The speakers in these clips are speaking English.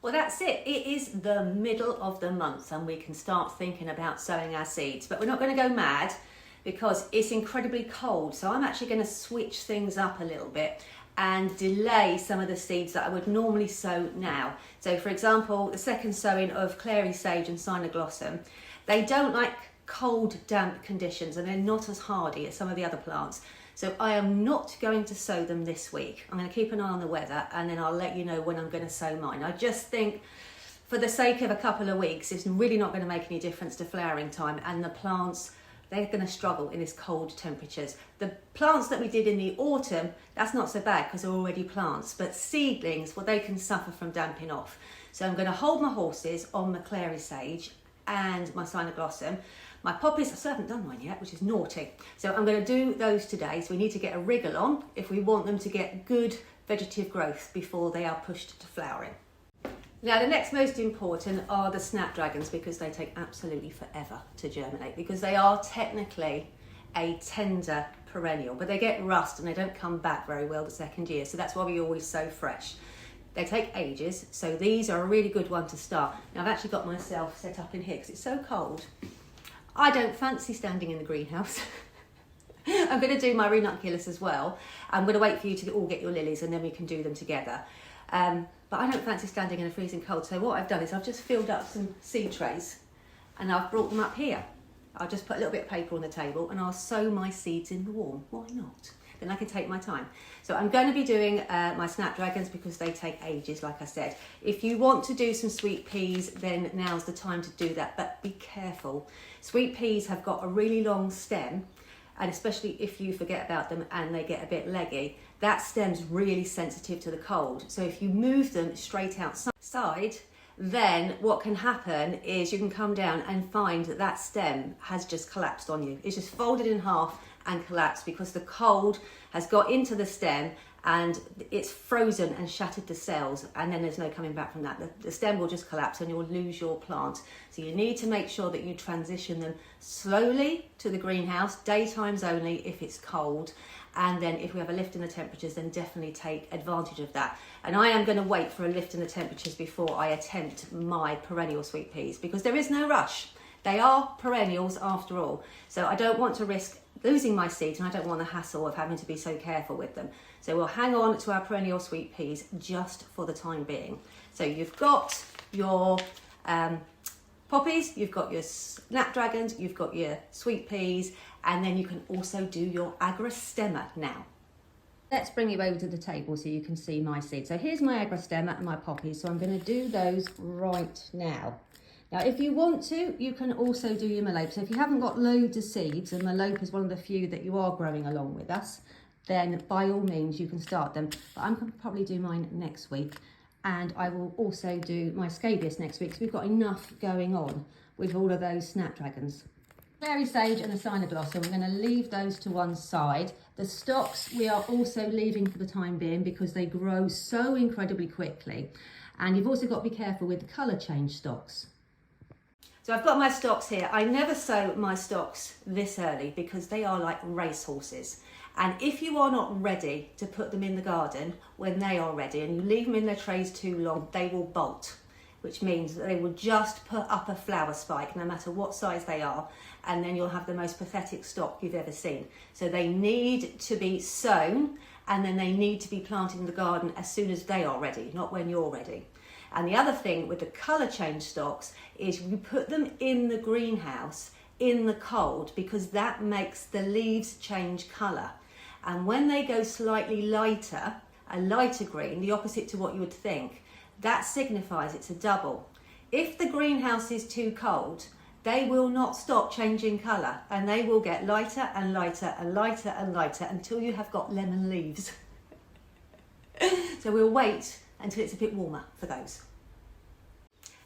Well, that's it. It is the middle of the month and we can start thinking about sowing our seeds, but we're not going to go mad because it's incredibly cold. So I'm actually going to switch things up a little bit and delay some of the seeds that I would normally sow now. So for example, the second sowing of clary sage and cynoglossum, they don't like cold, damp conditions and they're not as hardy as some of the other plants. So I am not going to sow them this week. I'm going to keep an eye on the weather and then I'll let you know when I'm going to sow mine. I just think for the sake of a couple of weeks, it's really not going to make any difference to flowering time, and the plants, they're going to struggle in this cold temperatures. The plants that we did in the autumn, that's not so bad because they're already plants, but seedlings, well, they can suffer from damping off. So I'm going to hold my horses on my clary sage and my cynoglossum. My poppies, I still haven't done mine yet, which is naughty. So I'm going to do those today. So we need to get a wriggle on if we want them to get good vegetative growth before they are pushed to flowering. Now the next most important are the snapdragons, because they take absolutely forever to germinate, because they are technically a tender perennial, but they get rust and they don't come back very well the second year. So that's why we always sow fresh. They take ages, so these are a really good one to start. Now I've actually got myself set up in here because it's so cold. I don't fancy standing in the greenhouse. I'm going to do my Ranunculus as well. I'm going to wait for you to all get your lilies and then we can do them together. But I don't fancy standing in a freezing cold. So what I've done is I've just filled up some seed trays and I've brought them up here. I'll just put a little bit of paper on the table and I'll sow my seeds in the warm. Why not? Then I can take my time. So I'm going to be doing my snapdragons because they take ages, like I said. If you want to do some sweet peas, then now's the time to do that, but be careful. Sweet peas have got a really long stem, and especially if you forget about them and they get a bit leggy, that stem's really sensitive to the cold. So if you move them straight outside, then what can happen is you can come down and find that that stem has just collapsed on you. It's just folded in half and collapsed because the cold has got into the stem and it's frozen and shattered the cells, and then there's no coming back from that. The stem will just collapse and you'll lose your plant. So you need to make sure that you transition them slowly to the greenhouse, daytimes only if it's cold, and then if we have a lift in the temperatures, then definitely take advantage of that. And I am going to wait for a lift in the temperatures before I attempt my perennial sweet peas, because there is no rush. They are perennials after all. So I don't want to risk losing my seeds, and I don't want the hassle of having to be so careful with them. So we'll hang on to our perennial sweet peas just for the time being. So you've got your poppies, you've got your snapdragons, you've got your sweet peas, and then you can also do your agrostemma now. Let's bring you over to the table so you can see my seeds. So here's my agrostemma and my poppies. So I'm going to do those right now. Now, if you want to, you can also do your melope. So if you haven't got loads of seeds, and melope is one of the few that you are growing along with us, then by all means you can start them. But I'm going to probably do mine next week. And I will also do my scabious next week, because we've got enough going on with all of those snapdragons. Clary sage and the cynoglossum, we're going to leave those to one side. The stocks we are also leaving for the time being because they grow so incredibly quickly. And you've also got to be careful with the colour change stocks. So I've got my stocks here. I never sow my stocks this early because they are like racehorses. And if you are not ready to put them in the garden when they are ready and you leave them in their trays too long, they will bolt, which means that they will just put up a flower spike no matter what size they are, and then you'll have the most pathetic stock you've ever seen. So they need to be sown, and then they need to be planted in the garden as soon as they are ready, not when you're ready. And the other thing with the colour change stocks is you put them in the greenhouse in the cold, because that makes the leaves change colour. And when they go slightly lighter, a lighter green, the opposite to what you would think, that signifies it's a double. If the greenhouse is too cold, they will not stop changing colour, and they will get lighter and lighter and lighter and lighter until you have got lemon leaves. So we'll wait until it's a bit warmer for those.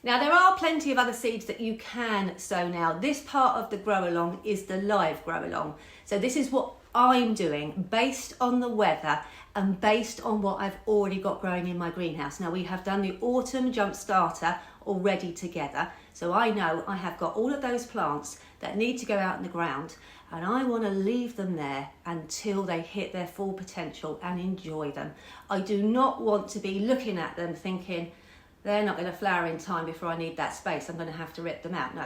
Now there are plenty of other seeds that you can sow now. This part of the grow along is the live grow along. So this is what I'm doing based on the weather and based on what I've already got growing in my greenhouse. Now we have done the autumn jump starter already together. So I know I have got all of those plants that need to go out in the ground, and I want to leave them there until they hit their full potential and enjoy them. I do not want to be looking at them thinking, they're not going to flower in time before I need that space. I'm going to have to rip them out. No,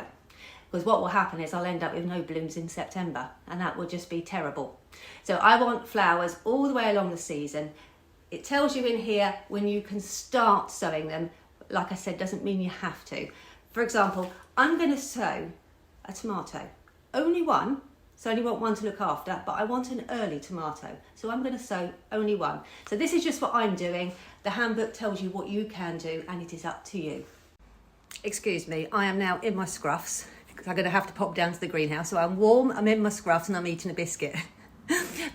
because what will happen is I'll end up with no blooms in September, and that will just be terrible. So I want flowers all the way along the season. It tells you in here when you can start sowing them. Like I said, doesn't mean you have to. For example, I'm going to sow a tomato. Only one, so I only want one to look after, but I want an early tomato. So I'm going to sow only one. So this is just what I'm doing. The handbook tells you what you can do, and it is up to you. Excuse me, I am now in my scruffs because I'm going to have to pop down to the greenhouse. So I'm warm, I'm in my scruffs, and I'm eating a biscuit.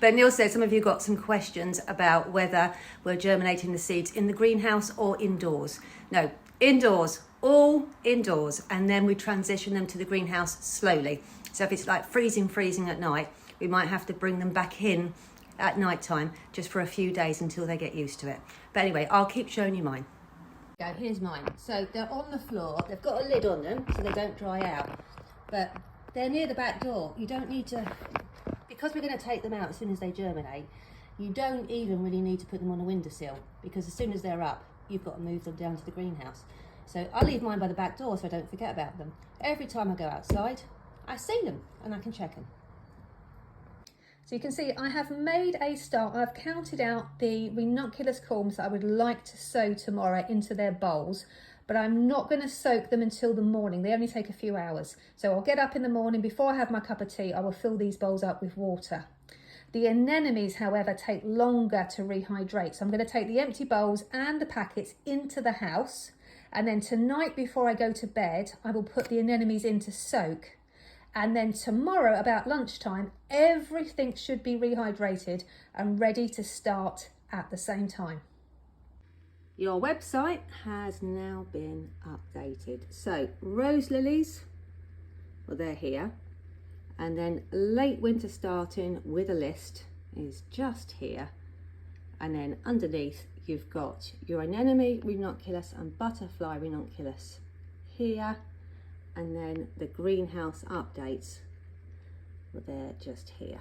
But Neil said some of you got some questions about whether we're germinating the seeds in the greenhouse or indoors. No, indoors, all indoors, and then we transition them to the greenhouse slowly. So if it's like freezing at night, we might have to bring them back in at night time just for a few days until they get used to it. But anyway, I'll keep showing you mine. Go, here's mine. So they're on the floor. They've got a lid on them so they don't dry out. But they're near the back door. You don't need to, because we're going to take them out as soon as they germinate, you don't even really need to put them on a windowsill, because as soon as they're up, you've got to move them down to the greenhouse. So I leave mine by the back door so I don't forget about them. Every time I go outside, I see them and I can check them. So you can see I have made a start. I've counted out the ranunculus culms that I would like to sow tomorrow into their bowls, but I'm not going to soak them until the morning. They only take a few hours. So I'll get up in the morning, before I have my cup of tea, I will fill these bowls up with water. The anemones, however, take longer to rehydrate. So I'm going to take the empty bowls and the packets into the house, and then tonight before I go to bed, I will put the anemones in to soak. And then tomorrow about lunchtime, everything should be rehydrated and ready to start at the same time. Your website has now been updated. So Roselillies, well, they're here. And then late winter starting with a list is just here. And then underneath you've got your Anemone, Ranunculus and Butterfly Ranunculus here. And then the greenhouse updates, well, they're just here.